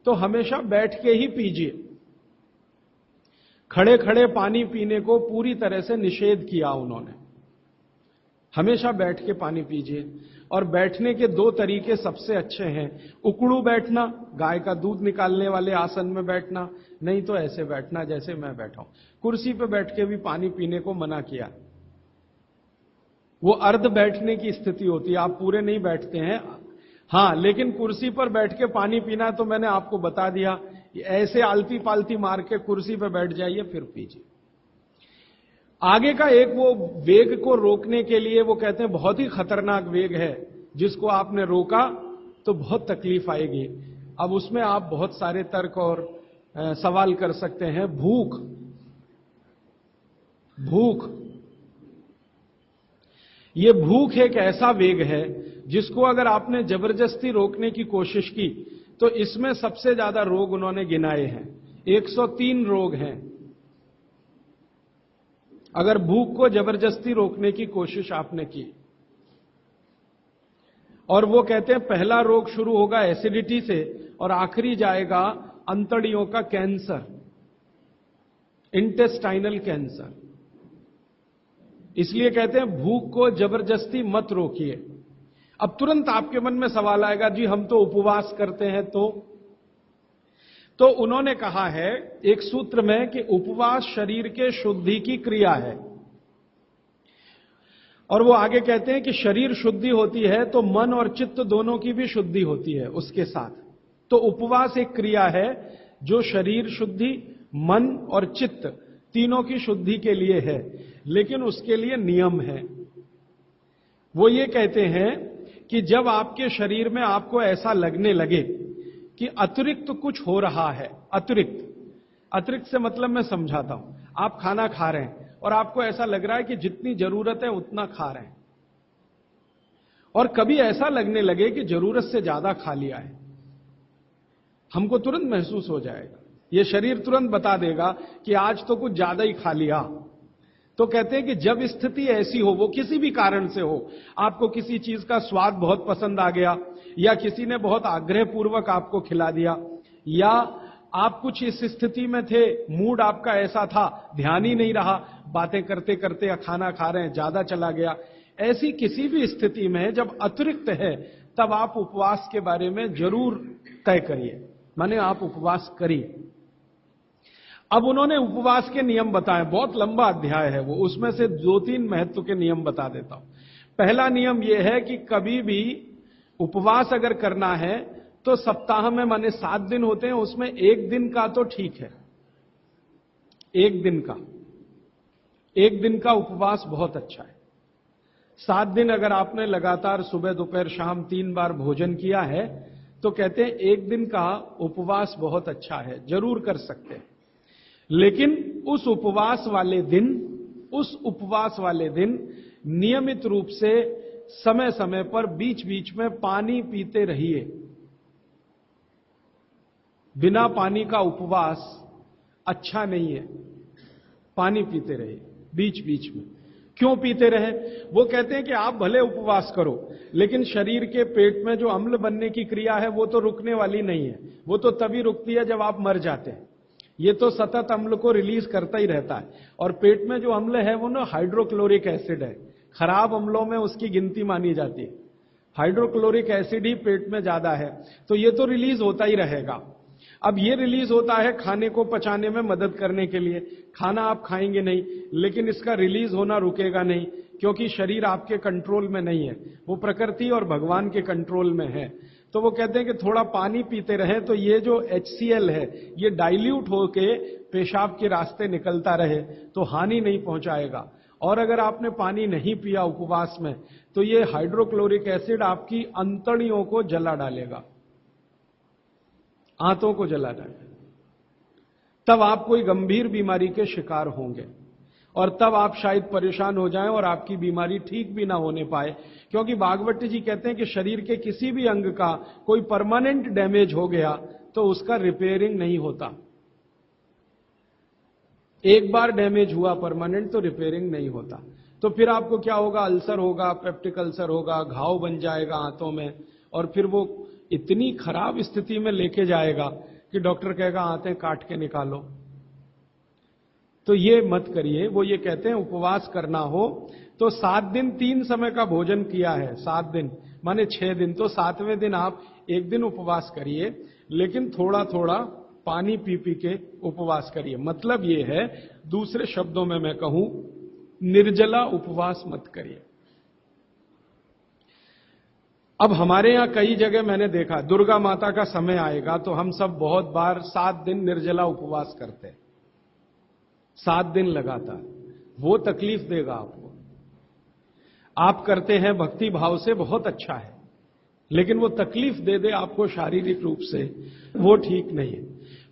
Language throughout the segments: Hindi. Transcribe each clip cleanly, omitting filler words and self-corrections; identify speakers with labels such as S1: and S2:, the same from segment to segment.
S1: तो हमेशा बैठ के ही पीजिए। खड़े खड़े पानी पीने को पूरी तरह से निषेध किया उन्होंने। हमेशा बैठ के पानी पीजिए। और बैठने के दो तरीके सबसे अच्छे हैं। उकड़ू बैठना, गाय का दूध निकालने वाले आसन में बैठना, नहीं तो ऐसे बैठना जैसे मैं बैठा हूं। कुर्सी पे बैठ के भी पानी पीने को मना किया। वो अर्ध बैठने की स्थिति होती है, आप पूरे नहीं बैठते हैं। हां, लेकिन कुर्सी पर बैठ के पानी पीना तो मैंने आपको बता दिया। ऐसे आलती पालती मार के कुर्सी पर बैठ जाइए, फिर पीजिए। आगे का एक वो वेग को रोकने के लिए वो कहते हैं बहुत ही खतरनाक वेग है, जिसको आपने रोका तो बहुत तकलीफ आएगी। अब उसमें आप बहुत सारे तर्क और सवाल कर सकते हैं। भूख, भूख, ये भूख एक ऐसा वेग है जिसको अगर आपने जबरदस्ती रोकने की कोशिश की तो इसमें सबसे ज्यादा रोग उन्होंने गिनाए हैं। 103 रोग हैं अगर भूख को जबरदस्ती रोकने की कोशिश आपने की। और वो कहते हैं पहला रोग शुरू होगा एसिडिटी से और आखिरी जाएगा अंतड़ियों का कैंसर, इंटेस्टाइनल कैंसर। इसलिए कहते हैं भूख को जबरदस्ती मत रोकिए। अब तुरंत आपके मन में सवाल आएगा, जी हम तो उपवास करते हैं तो उन्होंने कहा है एक सूत्र में कि उपवास शरीर के शुद्धि की क्रिया है। और वो आगे कहते हैं कि शरीर शुद्धि होती है तो मन और चित्त दोनों की भी शुद्धि होती है उसके साथ। तो उपवास एक क्रिया है जो शरीर शुद्धि, मन और चित्त तीनों की शुद्धि के लिए है, लेकिन उसके लिए नियम है। वो ये कहते हैं कि जब आपके शरीर में आपको ऐसा लगने लगे कि अतिरिक्त कुछ हो रहा है, अतिरिक्त से मतलब मैं समझाता हूं। आप खाना खा रहे हैं और आपको ऐसा लग रहा है कि जितनी जरूरत है उतना खा रहे हैं, और कभी ऐसा लगने लगे कि जरूरत से ज्यादा खा लिया है, हमको तुरंत महसूस हो जाएगा, यह शरीर तुरंत बता देगा कि आज तो कुछ ज्यादा ही खा लिया। तो कहते हैं कि जब स्थिति ऐसी हो, वो किसी भी कारण से हो, आपको किसी चीज का स्वाद बहुत पसंद आ गया, या किसी ने बहुत आग्रहपूर्वक आपको खिला दिया, या आप कुछ इस स्थिति में थे, मूड आपका ऐसा था, ध्यान ही नहीं रहा, बातें करते करते या खाना खा रहे हैं ज्यादा चला गया, ऐसी किसी भी स्थिति में जब अतिरिक्त है तब आप उपवास के बारे में जरूर तय करिए, माने आप उपवास करिए। अब उन्होंने उपवास के नियम बताए, बहुत लंबा अध्याय है वो, उसमें से 2-3 महत्व के नियम बता देता हूं। पहला नियम यह है कि कभी भी उपवास अगर करना है तो सप्ताह में माने 7 दिन होते हैं, उसमें एक दिन का तो ठीक है, एक दिन का उपवास बहुत अच्छा है। 7 दिन अगर आपने लगातार सुबह दोपहर शाम 3 बार भोजन किया है तो कहते हैं एक दिन का उपवास बहुत अच्छा है, जरूर कर सकते हैं। लेकिन उस उपवास वाले दिन नियमित रूप से समय समय पर बीच बीच में पानी पीते रहिए। बिना पानी का उपवास अच्छा नहीं है, पानी पीते रहिए बीच बीच में। क्यों पीते रहे? वो कहते हैं कि आप भले उपवास करो, लेकिन शरीर के पेट में जो अम्ल बनने की क्रिया है वो तो रुकने वाली नहीं है, वो तो तभी रुकती है जब आप मर जाते हैं। ये तो सतत अम्ल को रिलीज करता ही रहता है, और पेट में जो अम्ल है वो ना हाइड्रोक्लोरिक एसिड है, खराब अम्लों में उसकी गिनती मानी जाती है। हाइड्रोक्लोरिक एसिड ही पेट में ज्यादा है, तो ये तो रिलीज होता ही रहेगा। अब ये रिलीज होता है खाने को पचाने में मदद करने के लिए। खाना आप खाएंगे नहीं, लेकिन इसका रिलीज होना रुकेगा नहीं, क्योंकि शरीर आपके कंट्रोल में नहीं है, वो प्रकृति और भगवान के कंट्रोल में है। तो वो कहते हैं कि थोड़ा पानी पीते रहें, तो ये जो HCl है ये डाइल्यूट होके पेशाब के रास्ते निकलता रहे तो हानि नहीं पहुंचाएगा। और अगर आपने पानी नहीं पिया उपवास में तो ये हाइड्रोक्लोरिक एसिड आपकी अंतड़ियों को जला डालेगा, आंतों को जला डालेगा। तब आप कोई गंभीर बीमारी के शिकार होंगे, और तब आप शायद परेशान हो जाएं और आपकी बीमारी ठीक भी ना होने पाए। क्योंकि भागवत जी कहते हैं कि शरीर के किसी भी अंग का कोई परमानेंट डैमेज हो गया तो उसका रिपेयरिंग नहीं होता। एक बार डैमेज हुआ परमानेंट तो रिपेयरिंग नहीं होता। तो फिर आपको क्या होगा? अल्सर होगा, पेप्टिक अल्सर होगा, घाव बन जाएगा आंतों में, और फिर वो इतनी खराब स्थिति में लेके जाएगा कि डॉक्टर कहेगा आते काट के निकालो। तो ये मत करिए। वो ये कहते हैं उपवास करना हो तो 7 दिन 3 समय का भोजन किया है, 7 दिन माने 6 दिन, तो 7वें दिन आप 1 दिन उपवास करिए, लेकिन थोड़ा थोड़ा पानी पी पी के उपवास करिए। मतलब ये है, दूसरे शब्दों में मैं कहूं, निर्जला उपवास मत करिए। अब हमारे यहां कई जगह मैंने देखा, दुर्गा माता का समय आएगा तो हम सब बहुत बार 7 दिन निर्जला उपवास करते हैं, 7 दिन लगातार। वो तकलीफ देगा आपको। आप करते हैं भक्ति भाव से, बहुत अच्छा है, लेकिन वो तकलीफ दे दे आपको शारीरिक रूप से, वो ठीक नहीं है।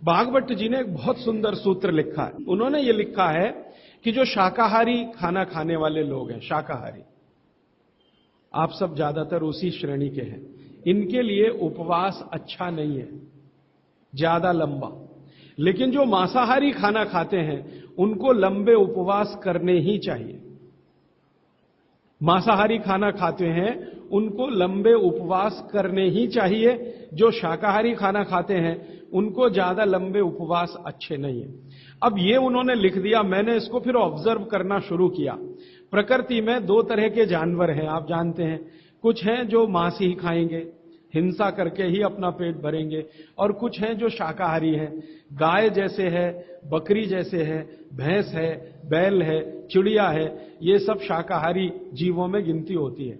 S1: भागवत जी ने एक बहुत सुंदर सूत्र लिखा है। उन्होंने ये लिखा है कि जो शाकाहारी खाना खाने वाले लोग हैं, शाकाहारी, आप सब ज्यादातर उसी श्रेणी के हैं, इनके लिए उपवास अच्छा नहीं है ज्यादा लंबा। लेकिन जो मांसाहारी खाना खाते हैं उनको लंबे उपवास करने ही चाहिए। मांसाहारी खाना खाते हैं उनको लंबे उपवास करने ही चाहिए। जो शाकाहारी खाना खाते हैं उनको ज्यादा लंबे उपवास अच्छे नहीं है। अब ये उन्होंने लिख दिया, मैंने इसको फिर ऑब्जर्व करना शुरू किया। प्रकृति में 2 तरह के जानवर हैं, आप जानते हैं। कुछ हैं जो मांस ही खाएंगे, हिंसा करके ही अपना पेट भरेंगे, और कुछ हैं जो शाकाहारी हैं। गाय जैसे है, बकरी जैसे है, भैंस है, बैल है, चिड़िया है, ये सब शाकाहारी जीवों में गिनती होती है।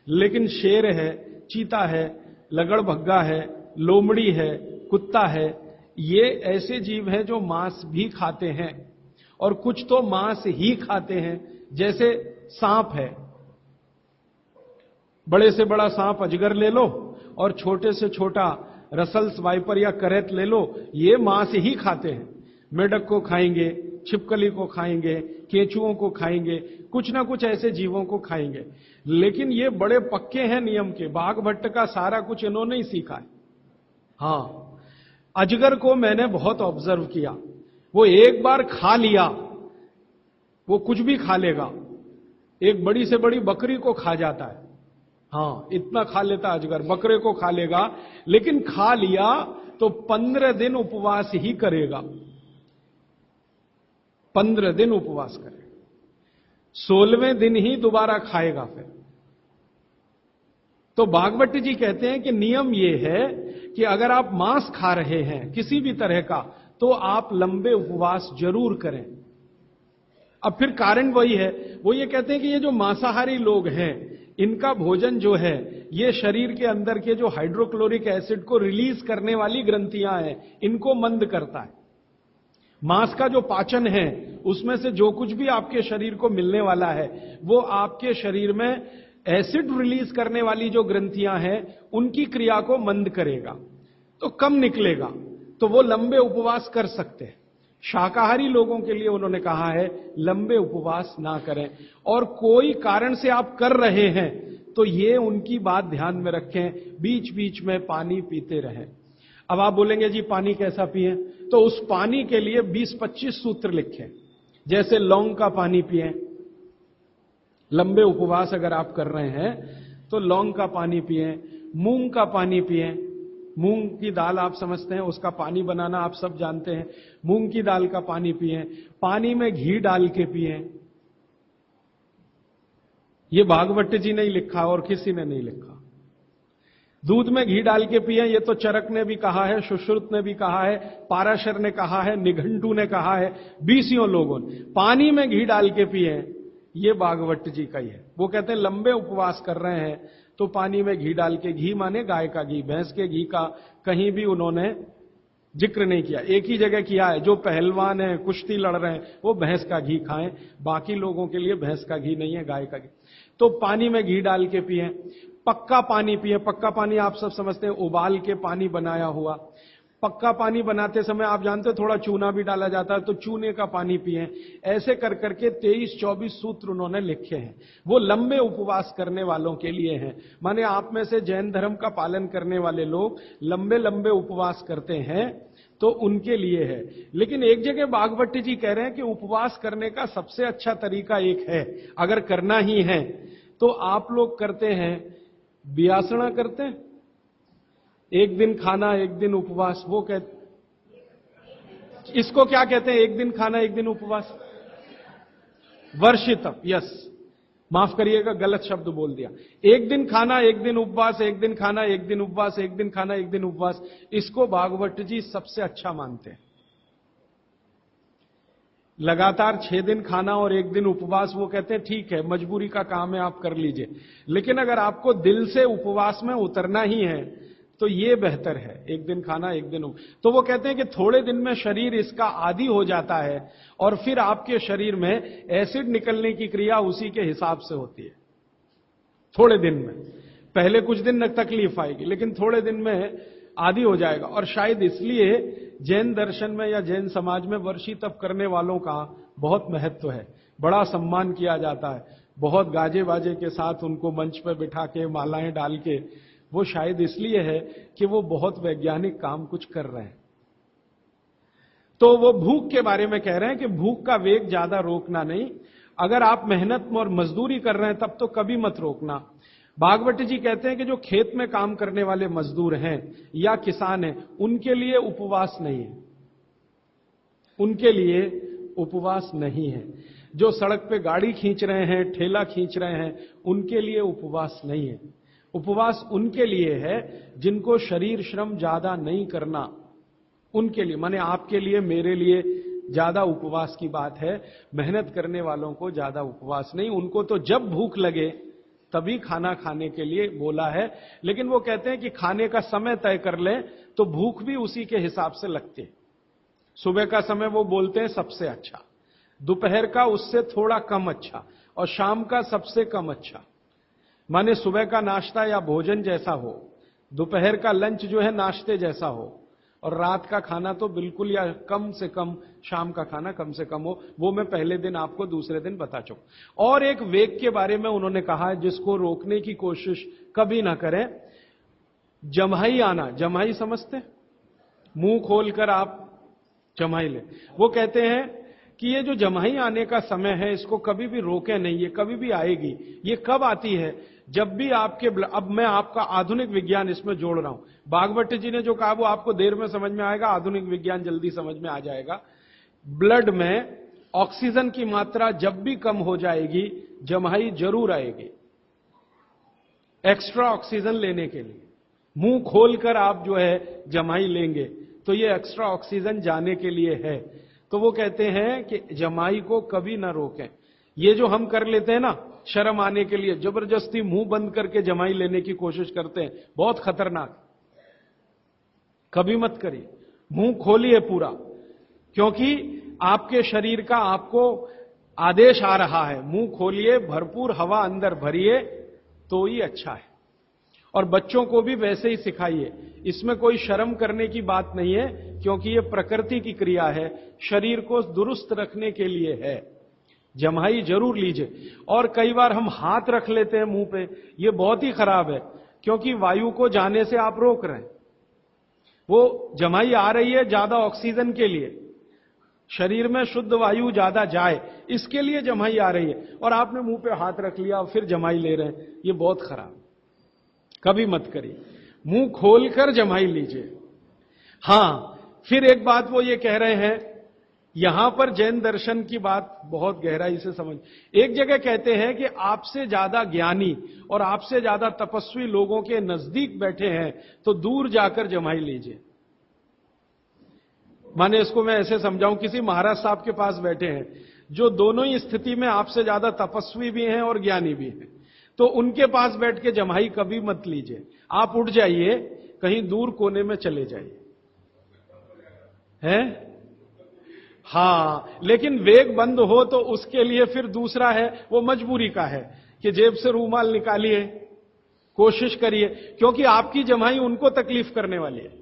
S1: लेकिन शेर है, चीता है, लगड़भग्गा है, लोमड़ी है, कुत्ता है, ये ऐसे जीव हैं जो मांस भी खाते हैं, और कुछ तो मांस ही खाते हैं। जैसे सांप है, बड़े से बड़ा सांप अजगर ले लो और छोटे से छोटा रसल्स वाइपर या करेत ले लो, ये मांस ही खाते हैं। मेढक को खाएंगे, छिपकली को खाएंगे, केंचुओं को खाएंगे, कुछ ना कुछ ऐसे जीवों को खाएंगे। लेकिन ये बड़े पक्के हैं नियम के। बाघ भट्ट का सारा कुछ इन्होंने ही सीखा है। हां, अजगर को मैंने बहुत ऑब्जर्व किया। वो एक बार खा लिया, वो कुछ भी खा लेगा। एक बड़ी से बड़ी बकरी को खा जाता है। हां, इतना खा लेता अजगर, बकरे को खा लेगा। लेकिन खा लिया तो 15 दिन उपवास ही करेगा, 15 दिन उपवास करेगा, 16वें दिन ही दोबारा खाएगा फिर। तो भागवत जी कहते हैं कि नियम यह है कि अगर आप मांस खा रहे हैं किसी भी तरह का, तो आप लंबे उपवास जरूर करें। अब फिर कारण वही है, वो ये कहते हैं कि ये जो मांसाहारी लोग हैं, इनका भोजन जो है, ये शरीर के अंदर के जो हाइड्रोक्लोरिक एसिड को रिलीज करने वाली ग्रंथियां हैं, इनको मंद करता है। मांस का जो पाचन है, उसमें से जो कुछ भी आपके शरीर को मिलने वाला है, वो आपके शरीर में एसिड रिलीज करने वाली जो ग्रंथियां हैं, उनकी क्रिया को मंद करेगा, तो कम निकलेगा, तो वो लंबे उपवास कर सकते हैं। शाकाहारी लोगों के लिए उन्होंने कहा है लंबे उपवास ना करें। और कोई कारण से आप कर रहे हैं तो ये उनकी बात ध्यान में रखें, बीच बीच में पानी पीते रहें। अब आप बोलेंगे जी पानी कैसा पिएं? तो उस पानी के लिए 20-25 सूत्र लिखे। जैसे लौंग का पानी पिएं, लंबे उपवास अगर आप कर रहे हैं तो लौंग का पानी पिएं, मूंग का पानी पिएं। मूंग की दाल आप समझते हैं, उसका पानी बनाना आप सब जानते हैं। मूंग की दाल का पानी पिएं, पानी में घी डाल के पिएं। ये भागवत जी ने ही लिखा और किसी ने नहीं लिखा। दूध में घी डाल के पिएं, ये तो चरक ने भी कहा है, सुश्रुत ने भी कहा है, पाराशर ने कहा है, निघंटू ने कहा है, 20 लोगों ने। पानी में घी डाल के पिएं, ये भागवत जी का ही है। वो कहते हैं लंबे उपवास कर रहे हैं तो पानी में घी डाल के, घी माने गाय का घी, भैंस के घी का कहीं भी उन्होंने जिक्र नहीं किया। एक ही जगह किया है, जो पहलवान है, कुश्ती लड़ रहे हैं, वो भैंस का घी खाएं, बाकी लोगों के लिए भैंस का घी नहीं है, गाय का घी। तो पानी में घी डाल के पिएं। पक्का पानी पिएं। पक्का पानी आप सब समझते हैं, उबाल के पानी बनाया हुआ। पक्का पानी बनाते समय आप जानते हो थोड़ा चूना भी डाला जाता है, तो चूने का पानी पिएं। ऐसे कर करके 23-24 सूत्र उन्होंने लिखे हैं। वो लंबे उपवास करने वालों के लिए हैं। माने आप में से जैन धर्म का पालन करने वाले लोग लंबे लंबे उपवास करते हैं, तो उनके लिए है। लेकिन एक जगह भागवत जी कह रहे हैं कि उपवास करने का सबसे अच्छा तरीका एक है, अगर करना ही है तो आप लोग करते हैं, बियासना करते हैं, एक दिन खाना एक दिन उपवास, वो कहते, इसको क्या कहते हैं? एक दिन खाना एक दिन उपवास, वर्षितप। यस, माफ करिएगा, गलत शब्द बोल दिया। एक दिन खाना एक दिन उपवास, एक दिन खाना एक दिन उपवास, एक दिन खाना एक दिन उपवास, इसको भागवत जी सबसे अच्छा मानते हैं। लगातार 6 दिन खाना और एक दिन उपवास, वो कहते हैं ठीक है, मजबूरी का काम है, आप कर लीजिए। लेकिन अगर आपको दिल से उपवास में उतरना ही है तो ये बेहतर है, एक दिन खाना एक दिन तो वो कहते हैं कि थोड़े दिन में शरीर इसका आदी हो जाता है और फिर आपके शरीर में एसिड निकलने की क्रिया उसी के हिसाब से होती है। थोड़े दिन में, पहले कुछ दिन तकलीफ आएगी, लेकिन थोड़े दिन में आदी हो जाएगा। और शायद इसलिए जैन दर्शन में या जैन समाज में वर्षी तप करने वालों का बहुत महत्व है, बड़ा सम्मान किया जाता है, बहुत गाजे बाजे के साथ उनको मंच पर बिठा के मालाएं डाल के। वो शायद इसलिए है कि वो बहुत वैज्ञानिक काम कुछ कर रहे हैं। तो वो भूख के बारे में कह रहे हैं कि भूख का वेग ज्यादा रोकना नहीं, अगर आप मेहनत और मजदूरी कर रहे हैं तब तो कभी मत रोकना। भागवत जी कहते हैं कि जो खेत में काम करने वाले मजदूर हैं या किसान हैं, उनके लिए उपवास नहीं है, उनके लिए उपवास नहीं है। जो सड़क पे गाड़ी खींच रहे हैं, ठेला खींच रहे हैं, उनके लिए उपवास नहीं है। उपवास उनके लिए है जिनको शरीर श्रम ज्यादा नहीं करना, उनके लिए, माने आपके लिए, मेरे लिए ज्यादा उपवास की बात है। मेहनत करने वालों को ज्यादा उपवास नहीं, उनको तो जब भूख लगे तभी खाना खाने के लिए बोला है। लेकिन वो कहते हैं कि खाने का समय तय कर लें तो भूख भी उसी के हिसाब से लगती है। सुबह का समय वो बोलते हैं सबसे अच्छा, दोपहर का उससे थोड़ा कम अच्छा, और शाम का सबसे कम अच्छा। माने सुबह का नाश्ता या भोजन जैसा हो, दोपहर का लंच जो है नाश्ते जैसा हो, और रात का खाना तो बिल्कुल या कम से कम, शाम का खाना कम से कम हो। वो मैं पहले दिन आपको दूसरे दिन बता चुका। और एक वेग के बारे में उन्होंने कहा है जिसको रोकने की कोशिश कभी ना करें, जम्हाई आना। जम्हाई समझते? मुंह खोलकर आप जम्हाई ले। वो कहते हैं कि ये जो जम्हाई आने का समय है इसको कभी भी रोके नहीं, ये कभी भी आएगी। ये कब आती है? जब भी आपके, अब मैं आपका आधुनिक विज्ञान इसमें जोड़ रहा हूं, भागवत जी ने जो कहा वो आपको देर में समझ में आएगा, आधुनिक विज्ञान जल्दी समझ में आ जाएगा। ब्लड में ऑक्सीजन की मात्रा जब भी कम हो जाएगी, जम्हाई जरूर आएगी एक्स्ट्रा ऑक्सीजन लेने के लिए। मुंह खोलकर आप जो है जम्हाई लेंगे तो ये एक्स्ट्रा ऑक्सीजन जाने के लिए है। तो वो कहते हैं कि जम्हाई को कभी ना रोकें। ये जो हम कर लेते हैं ना, शर्म आने के लिए जबरदस्ती मुंह बंद करके जम्हाई लेने की कोशिश करते हैं, बहुत खतरनाक। कभी मत करिए, मुंह खोलिए पूरा, क्योंकि आपके शरीर का आपको आदेश आ रहा है, मुंह खोलिए, भरपूर हवा अंदर भरिए तो ही अच्छा है। और बच्चों को भी वैसे ही सिखाइए, इसमें कोई शर्म करने की बात नहीं है, क्योंकि ये प्रकृति की क्रिया है, शरीर को दुरुस्त रखने के लिए है। जम्हाई जरूर लीजिए। और कई बार हम हाथ रख लेते हैं मुंह पे, ये बहुत ही खराब है, क्योंकि वायु को जाने से आप रोक रहे हैं। वो जम्हाई आ रही है ज्यादा ऑक्सीजन के लिए, शरीर में शुद्ध वायु ज्यादा जाए, इसके लिए जम्हाई आ रही है, और आपने मुंह पे हाथ रख लिया और फिर जम्हाई ले रहे हैं, ये बहुत खराब। कभी मत करिए, मुंह खोलकर जम्हाई लीजिए। हां, फिर एक बात वो ये कह रहे हैं, यहां पर जैन दर्शन की बात बहुत गहराई से समझ। एक जगह कहते हैं कि आपसे ज्यादा ज्ञानी और आपसे ज्यादा तपस्वी लोगों के नजदीक बैठे हैं तो दूर जाकर जम्हाई लीजिए। माने इसको मैं ऐसे समझाऊं, किसी महाराज साहब के पास बैठे हैं जो दोनों ही स्थिति में आपसे ज्यादा तपस्वी भी हैं और ज्ञानी भी हैं, तो उनके पास बैठ के जम्हाई कभी मत लीजिए। आप उठ जाइए, कहीं दूर कोने में चले जाइए, हैं? हां, लेकिन वेग बंद हो तो उसके लिए फिर दूसरा है, वो मजबूरी का है कि जेब से रूमाल निकालिए, कोशिश करिए, क्योंकि आपकी जम्हाई उनको तकलीफ करने वाली है।